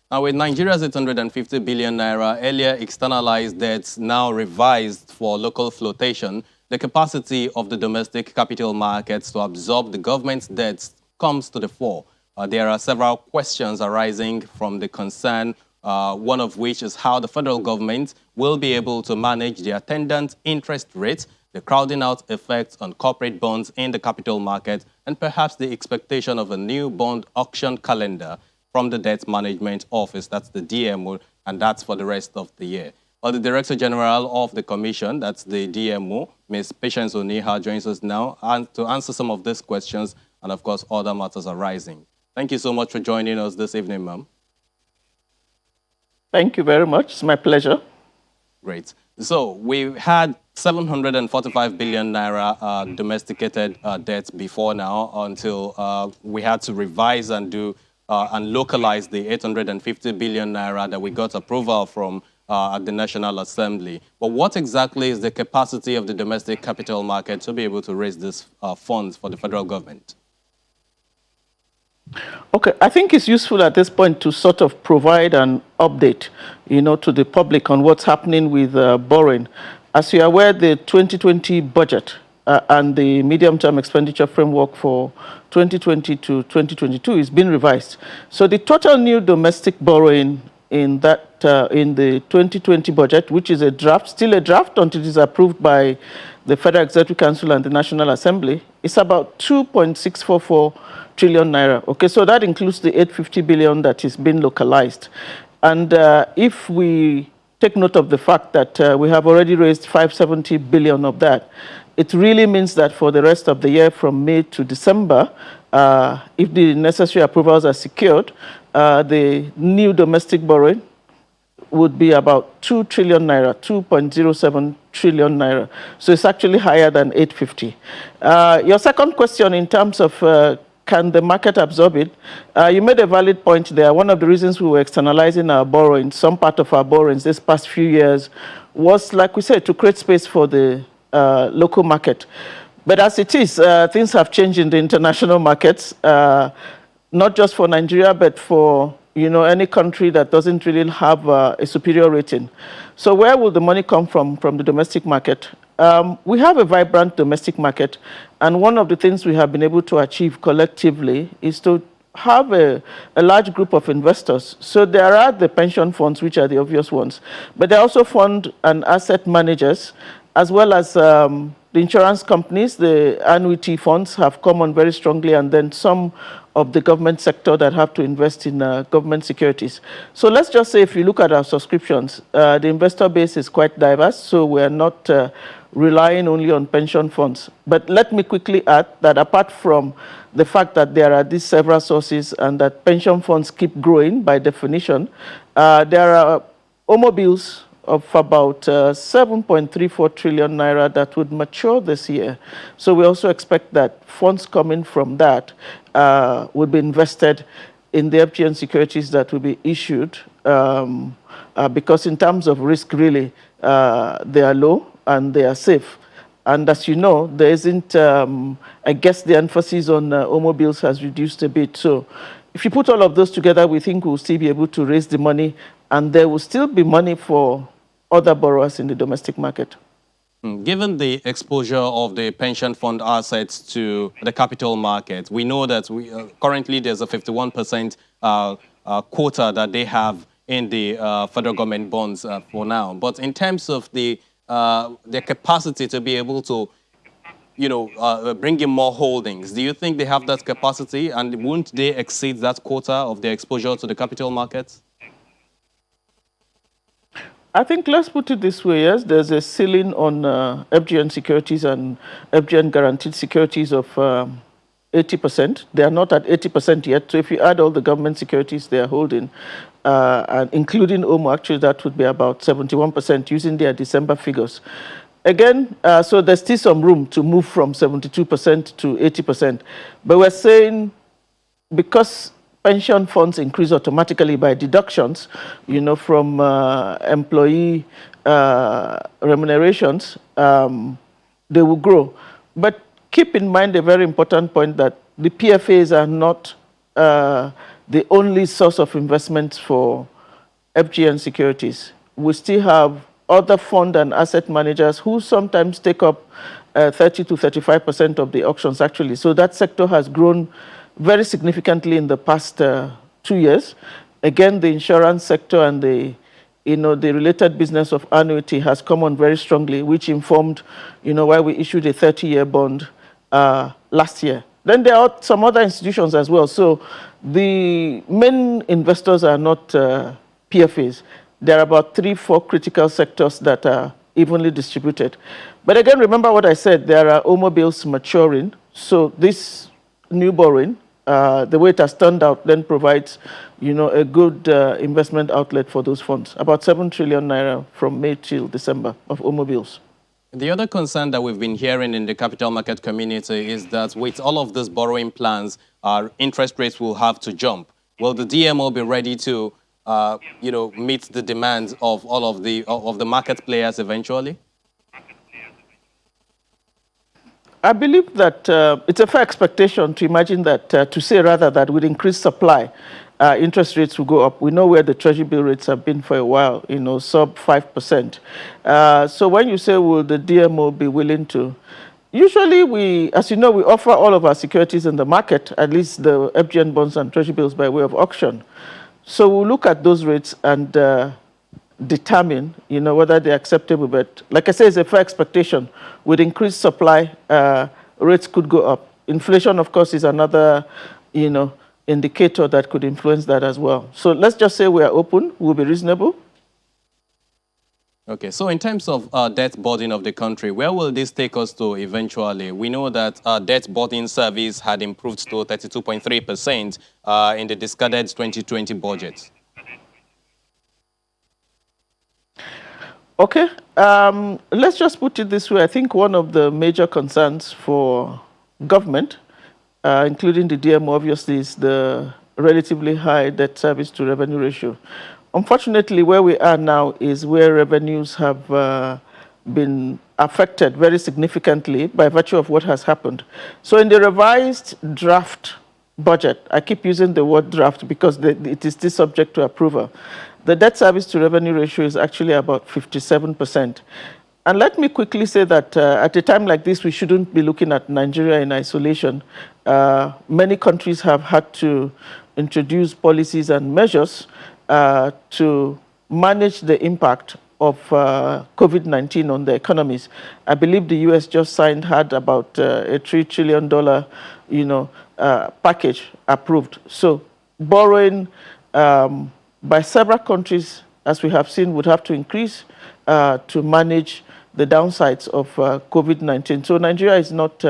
Now, with Nigeria's 850 billion naira earlier externalized debts now revised for local flotation, the capacity of the domestic capital markets to absorb the government's debts comes to the fore. There are several questions arising from the concern, one of which is how the federal government will be able to manage the attendant interest rates, the crowding out effects on corporate bonds in the capital market, and perhaps the expectation of a new bond auction calendar from the Debt Management Office, that's the DMO, and that's for the rest of the year. Well, the Director General of the Commission, that's the DMO, Ms. Patience Oniha, joins us now and to answer some of these questions and, of course, other matters arising. Thank you so much for joining us this evening, ma'am. Thank you very much. It's my pleasure. Great. So we had 745 billion naira domesticated debt before now until we had to revise and do and localize the 850 billion naira that we got approval from at the National Assembly. But what exactly is the capacity of the domestic capital market to be able to raise these funds for the federal government? Okay, I think it's useful at this point to sort of provide an update, to the public on what's happening with borrowing. As you're aware, the 2020 budget and the medium-term expenditure framework for 2020 to 2022 is being revised. So the total new domestic borrowing in that in the 2020 budget, which is a draft, still a draft until it is approved by the Federal Executive Council and the National Assembly, is about 2.644 trillion naira. Okay, so that includes the 850 billion that is being localized. And if we take note of the fact that we have already raised 570 billion of that, it really means that for the rest of the year, from May to December, if the necessary approvals are secured, the new domestic borrowing would be about 2 trillion naira, 2.07 trillion naira. So it's actually higher than 850. Your second question in terms of can the market absorb it? You made a valid point there. One of the reasons we were externalizing our borrowing, some part of our borrowings this past few years, was, like we said, to create space for the local market. But as it is, things have changed in the international markets, not just for Nigeria, but for any country that doesn't really have a superior rating. So where will the money come from the domestic market? We have a vibrant domestic market, and one of the things we have been able to achieve collectively is to have a large group of investors. So there are the pension funds, which are the obvious ones, but there are also fund and asset managers, as well as the insurance companies. The annuity funds have come on very strongly, and then some of the government sector that have to invest in government securities. So let's just say if you look at our subscriptions, the investor base is quite diverse, so we're not relying only on pension funds. But let me quickly add that apart from the fact that there are these several sources and that pension funds keep growing by definition, there are automobiles of about 7.34 trillion naira that would mature this year. So we also expect that funds coming from that will be invested in the FGN securities that will be issued because in terms of risk, really, they are low and they are safe. And as you know, there isn't, I guess the emphasis on automobiles has reduced a bit. So if you put all of those together, we think we'll still be able to raise the money, and there will still be money for other borrowers in the domestic market. Given the exposure of the pension fund assets to the capital market, we know that currently there's a 51% quota that they have in the federal government bonds for now. But in terms of their capacity to be able to, bring in more holdings, do you think they have that capacity, and won't they exceed that quota of their exposure to the capital markets? I think let's put it this way, yes, there's a ceiling on FGN securities and FGN guaranteed securities of 80%. They are not at 80% yet, so if you add all the government securities they are holding, and including OMO, actually that would be about 71% using their December figures. Again, so there's still some room to move from 72% to 80%. But we're saying because pension funds increase automatically by deductions, from employee remunerations, they will grow. But keep in mind a very important point that the PFAs are not the only source of investment for FGN securities. We still have other fund and asset managers who sometimes take up 30 to 35% of the auctions, actually. So that sector has grown very significantly in the past 2 years. Again, the insurance sector and the related business of annuity has come on very strongly, which informed, why we issued a 30-year bond last year. Then there are some other institutions as well. So the main investors are not PFAs. There are about 3-4 critical sectors that are evenly distributed. But again, remember what I said, there are automobiles maturing. So this new borrowing, the way it has turned out, then provides, a good investment outlet for those funds. About 7 trillion naira from May till December of automobiles. The other concern that we've been hearing in the capital market community is that with all of these borrowing plans, our interest rates will have to jump. Will the DMO be ready to, meet the demands of all of the market players eventually? I believe that it's a fair expectation to imagine that, to say rather that with increased supply, interest rates will go up. We know where the treasury bill rates have been for a while, sub 5%. So when you say, will the DMO be willing to? Usually as you know, we offer all of our securities in the market, at least the FGN bonds and treasury bills by way of auction. So we'll look at those rates and determine, whether they're acceptable. But like I say, it's a fair expectation. With increased supply, rates could go up. Inflation, of course, is another, indicator that could influence that as well. So let's just say we are open, we'll be reasonable. Okay, so in terms of debt burden of the country, where will this take us to eventually? We know that debt burden service had improved to 32.3% in the discarded 2020 budget. Okay, let's just put it this way. I think one of the major concerns for government, including the DMO, obviously, is the relatively high debt service to revenue ratio. Unfortunately, where we are now is where revenues have been affected very significantly by virtue of what has happened. So in the revised draft budget, I keep using the word draft because it is still subject to approval. The debt service to revenue ratio is actually about 57%. And let me quickly say that at a time like this, we shouldn't be looking at Nigeria in isolation. Many countries have had to introduce policies and measures to manage the impact of COVID-19 on the economies. I believe the US just had about a $3 trillion, package approved. So borrowing by several countries, as we have seen, would have to increase to manage the downsides of COVID-19. So Nigeria is not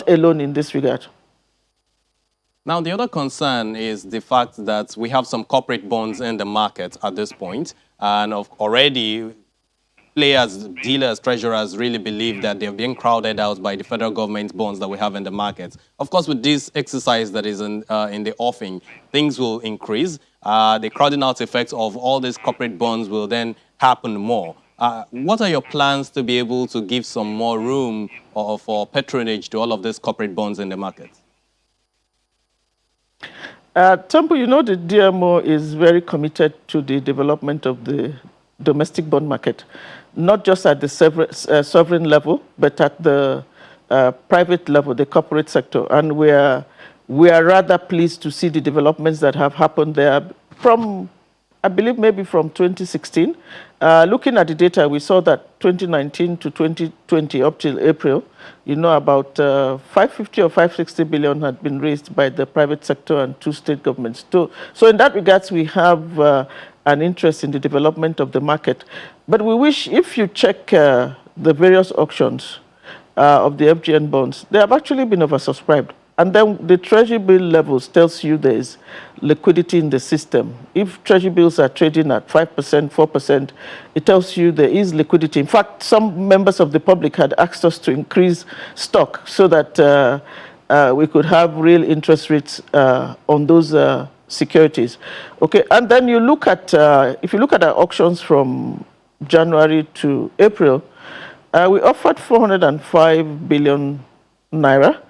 alone in this regard. Now, the other concern is the fact that we have some corporate bonds in the market at this point, and already players, dealers, treasurers really believe that they're being crowded out by the federal government bonds that we have in the market. Of course, with this exercise that is in the offing, things will increase. The crowding out effect of all these corporate bonds will then happen more. What are your plans to be able to give some more room for patronage to all of these corporate bonds in the market? Temple, the DMO is very committed to the development of the domestic bond market, not just at the sovereign level, but at the private level, the corporate sector. And we are rather pleased to see the developments that have happened there from, I believe, maybe from 2016. Looking at the data, we saw that 2019 to 2020 up till April, about 550 or 560 billion had been raised by the private sector and 2 state governments. So in that regards, we have an interest in the development of the market. But we wish, if you check the various auctions of the FGN bonds, they have actually been oversubscribed. And then the treasury bill levels tells you there is liquidity in the system. If treasury bills are trading at 5%, 4%, it tells you there is liquidity. In fact, some members of the public had asked us to increase stock so that we could have real interest rates on those securities. Okay, and then you look at, if you look at our auctions from January to April, we offered 405 billion naira.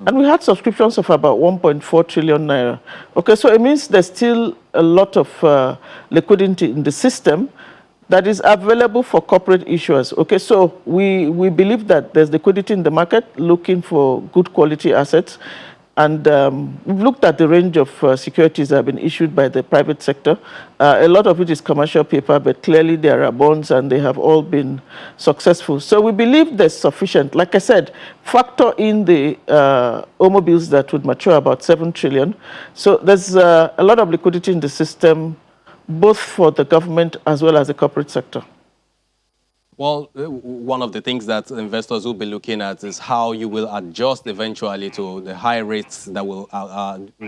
And we had subscriptions of about 1.4 trillion naira. Okay, so it means there's still a lot of liquidity in the system that is available for corporate issuers. Okay, so we believe that there's liquidity in the market looking for good quality assets. And we've looked at the range of securities that have been issued by the private sector. A lot of it is commercial paper, but clearly there are bonds and they have all been successful. So we believe there's sufficient. Like I said, factor in the OMO bills that would mature about 7 trillion. So there's a lot of liquidity in the system, both for the government as well as the corporate sector. Well, one of the things that investors will be looking at is how you will adjust eventually to the high rates that will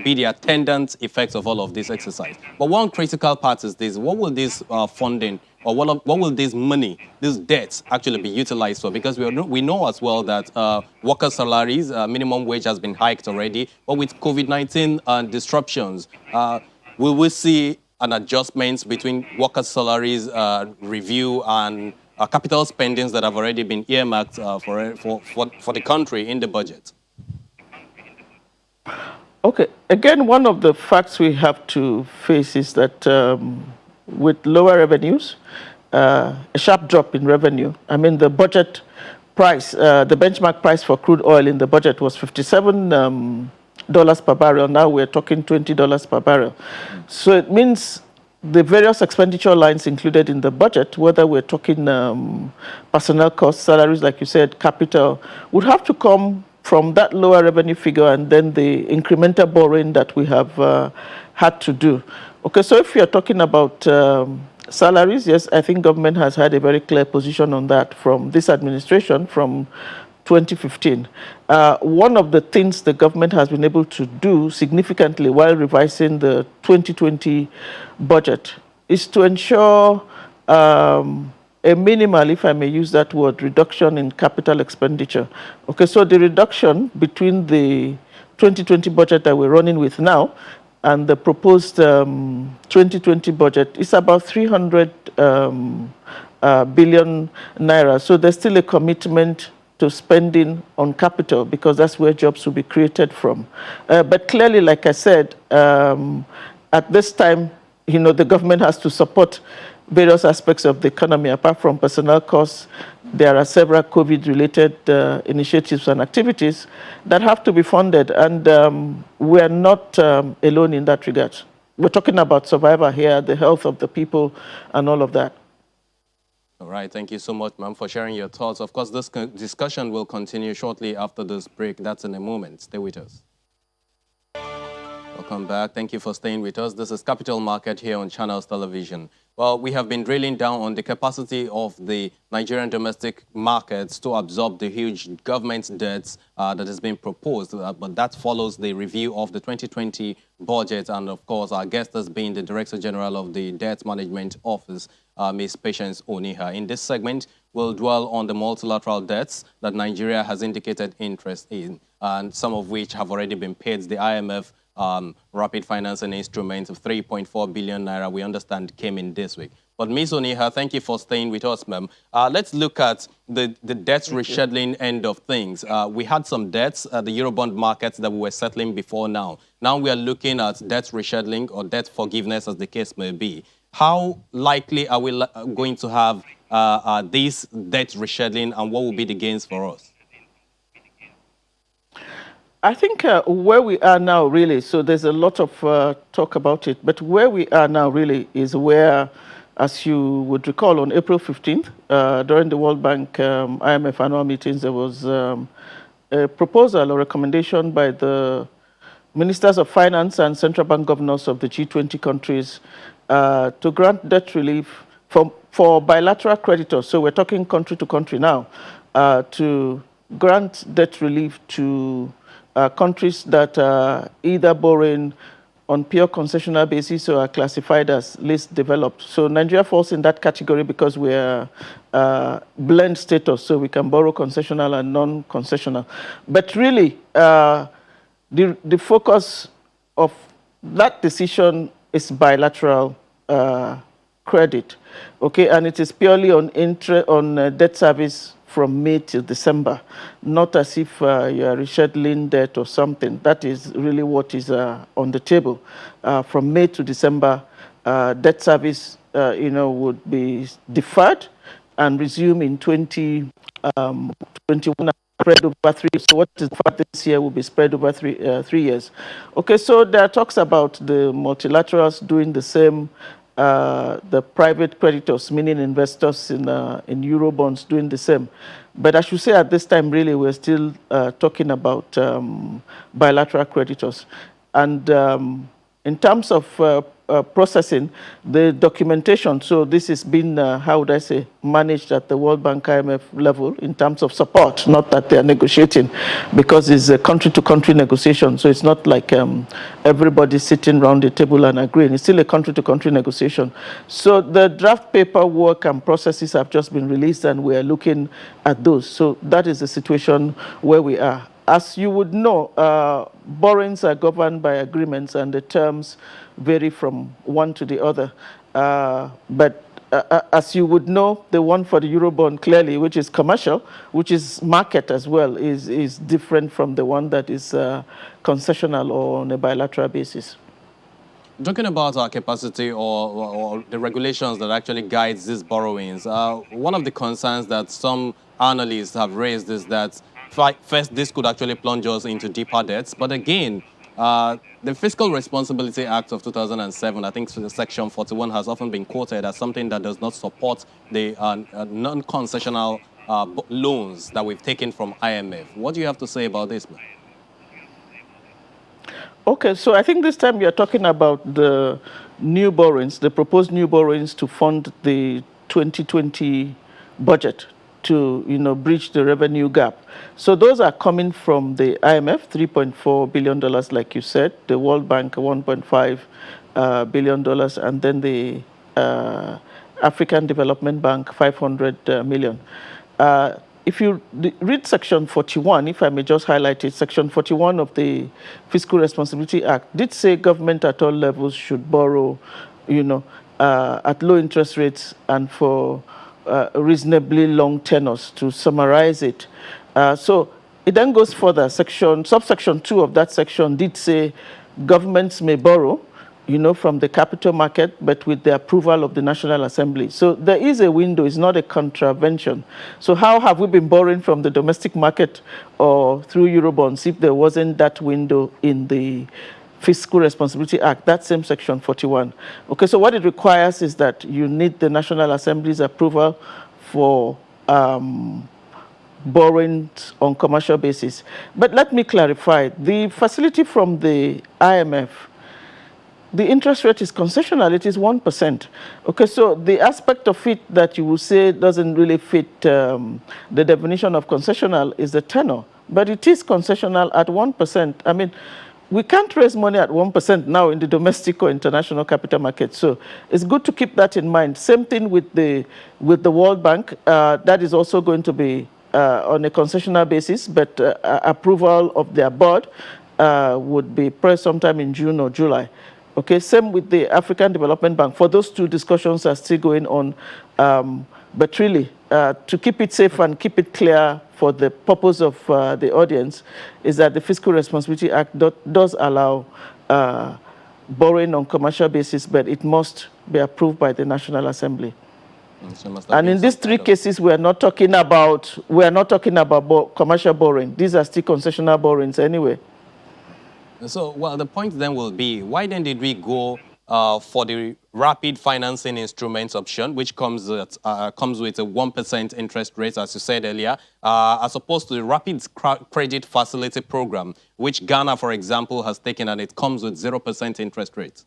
be the attendant effects of all of this exercise. But one critical part is this: what will this funding or what will this money, this debt, actually be utilized for? Because we know as well that worker salaries, minimum wage has been hiked already, but with COVID-19 disruptions, will we see an adjustment between worker salaries review and capital spendings that have already been earmarked for the country in the budget? Okay, again, one of the facts we have to face is that with lower revenues, a sharp drop in revenue. I mean, the budget price, the benchmark price for crude oil in the budget was $57 per barrel. Now we're talking $20 per barrel. So it means the various expenditure lines included in the budget, whether we're talking personnel costs, salaries, like you said, capital, would have to come from that lower revenue figure and then the incremental borrowing that we have had to do. Okay, so if you're talking about salaries, yes, I think government has had a very clear position on that from this administration, from 2015. One of the things the government has been able to do significantly while revising the 2020 budget is to ensure a minimal, if I may use that word, reduction in capital expenditure. Okay, so the reduction between the 2020 budget that we're running with now and the proposed 2020 budget is about 300 billion naira. So there's still a commitment to spending on capital because that's where jobs will be created from. But clearly, like I said, at this time, you know, the government has to support various aspects of the economy. Apart from personnel costs, there are several COVID-related initiatives and activities that have to be funded, and we are not alone in that regard. We're talking about survival here, the health of the people, and all of that. All right, thank you so much, ma'am, for sharing your thoughts. Of course, this discussion will continue shortly after this break. That's in a moment. Stay with us. Welcome back. Thank you for staying with us. This is Capital Market here on Channels Television. Well, we have been drilling down on the capacity of the Nigerian domestic markets to absorb the huge government debts that has been proposed. But that follows the review of the 2020 budget. And of course, our guest has been the Director General of the Debt Management Office, Ms. Patience Oniha. In this segment, we'll dwell on the multilateral debts that Nigeria has indicated interest in, and some of which have already been paid. The IMF rapid financing instrument of 3.4 billion naira, we understand, came in this week. But Ms. Oniha, thank you for staying with us, ma'am. Let's look at the debt rescheduling end of things. We had some debts, the Eurobond markets that we were settling before now. Now we are looking at debt rescheduling or debt forgiveness, as the case may be. How likely are we going to have this debt rescheduling, and what will be the gains for us? I think where we are now, really, so there's a lot of talk about it, but where we are now, really, is where, as you would recall, on April 15th, during the World Bank IMF annual meetings, there was a proposal or recommendation by the Ministers of Finance and Central Bank Governors of the G20 countries to grant debt relief for bilateral creditors. So we're talking country to country now, to grant debt relief to countries that are either borrowing on pure concessional basis or are classified as least developed. So Nigeria falls in that category because we're blend status, so we can borrow concessional and non-concessional. But really, the focus of that decision is bilateral credit, okay, and it is purely on debt service from May till December, not as if you are rescheduling debt or something. That is really what is on the table. From May to December, debt service, would be deferred and resume in 2021, spread over 3 years. So what is deferred this year will be spread over 3 years. Okay, so there are talks about the multilaterals doing the same. The private creditors, meaning investors in Eurobonds, doing the same. But I should say at this time, really, we're still talking about bilateral creditors. And in terms of processing, the documentation, so this is being, how would I say, managed at the World Bank IMF level in terms of support, not that they're negotiating, because it's a country-to-country negotiation. So it's not like everybody sitting around the table and agreeing. It's still a country-to-country negotiation. So the draft paperwork and processes have just been released, and we are looking at those. So that is the situation where we are. As you would know, borrowings are governed by agreements, and the terms vary from one to the other. But as you would know, the one for the Eurobond, clearly, which is commercial, which is market as well, is different from the one that is concessional or on a bilateral basis. Talking about our capacity or the regulations that actually guides these borrowings, one of the concerns that some analysts have raised is that first, this could actually plunge us into deeper debts. But again, the Fiscal Responsibility Act of 2007, I think Section 41, has often been quoted as something that does not support the non-concessional loans that we've taken from IMF. What do you have to say about this, man? Okay, so I think this time we are talking about the new borrowings, the proposed new borrowings to fund the 2020 budget, to bridge the revenue gap. So those are coming from the IMF, $3.4 billion, like you said, the World Bank, $1.5 billion, and then the African Development Bank, $500 million. If you read Section 41, if I may just highlight it, Section 41 of the Fiscal Responsibility Act did say government at all levels should borrow, at low interest rates and for reasonably long tenors, to summarize it. So it then goes further. Subsection 2 of that section did say governments may borrow, from the capital market, but with the approval of the National Assembly. So there is a window. It's not a contravention. So how have we been borrowing from the domestic market or through Eurobonds if there wasn't that window in the Fiscal Responsibility Act, that same Section 41. Okay, so what it requires is that you need the National Assembly's approval for borrowing on commercial basis. But let me clarify, the facility from the IMF, the interest rate is concessional, it is 1%. Okay, so the aspect of it that you will say doesn't really fit the definition of concessional is the tenor, but it is concessional at 1%. I mean, we can't raise money at 1% now in the domestic or international capital market. So it's good to keep that in mind. Same thing with the World Bank. That is also going to be on a concessional basis, but approval of their board would be pressed sometime in June or July. Okay, same with the African Development Bank. For those two, discussions are still going on. But really, to keep it safe and keep it clear for the purpose of the audience, is that the Fiscal Responsibility Act does allow borrowing on commercial basis, but it must be approved by the National Assembly. And in these three cases, we are not talking about commercial borrowing. These are still concessional borrowings anyway. So, well, the point then will be, why then did we go for the rapid financing instruments option, which comes with a 1% interest rate, as you said earlier, as opposed to the rapid credit facility program, which Ghana, for example, has taken, and it comes with 0% interest rate?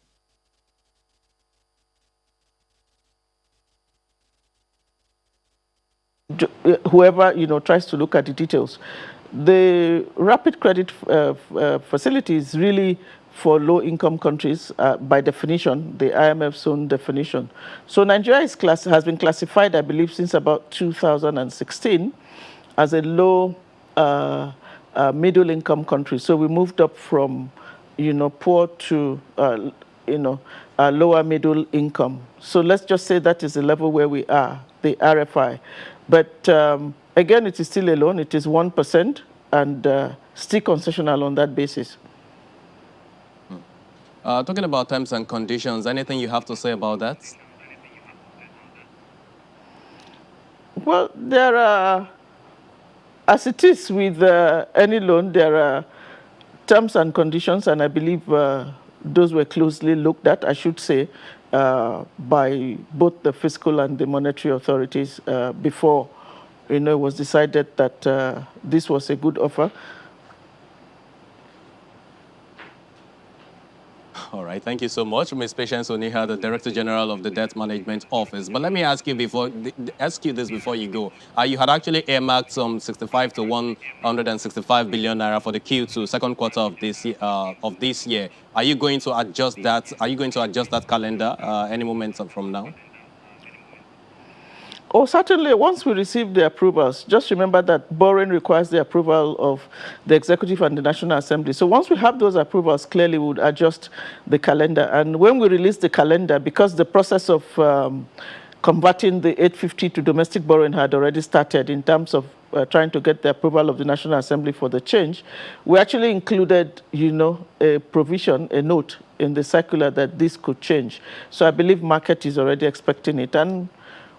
Whoever tries to look at the details, the rapid credit facility is really for low-income countries, by definition, the IMF's own definition. So Nigeria has been classified, I believe, since about 2016 as a low middle-income country. So we moved up from, poor to, lower middle income. So let's just say that is the level where we are, the RFI. But Again, it is still a loan. It is 1% and still concessional on that basis. Talking about terms and conditions, anything you have to say about that? Well, there are, as it is with any loan, there are terms and conditions, and I believe those were closely looked at, I should say, by both the fiscal and the monetary authorities before, it was decided that this was a good offer. All right, thank you so much, Ms. Patience Oniha, the Director General of the Debt Management Office. But let me ask you this before you go. You had actually earmarked some 65 to 165 billion naira for the Q2, second quarter of this year. Are you going to adjust that? Are you going to adjust that calendar any moment from now? Oh, certainly, once we receive the approvals, just remember that borrowing requires the approval of the Executive and the National Assembly. So once we have those approvals, clearly we would adjust the calendar. And when we release the calendar, because the process of converting the 850 to domestic borrowing had already started in terms of trying to get the approval of the National Assembly for the change, we actually included, a provision, a note in the circular that this could change. So I believe market is already expecting it. And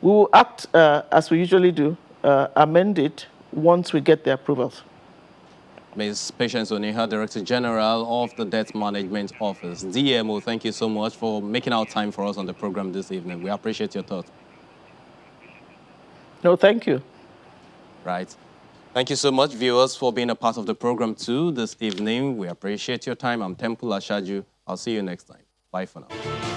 we will act as we usually do, amend it once we get the approvals. Ms. Patience Oniha, Director General of the Debt Management Office. DMO, thank you so much for making our time for us on the program this evening. We appreciate your thoughts. No, thank you. Right. Thank you so much, viewers, for being a part of the program too this evening. We appreciate your time. I'm Temple Ashaju. I'll see you next time. Bye for now.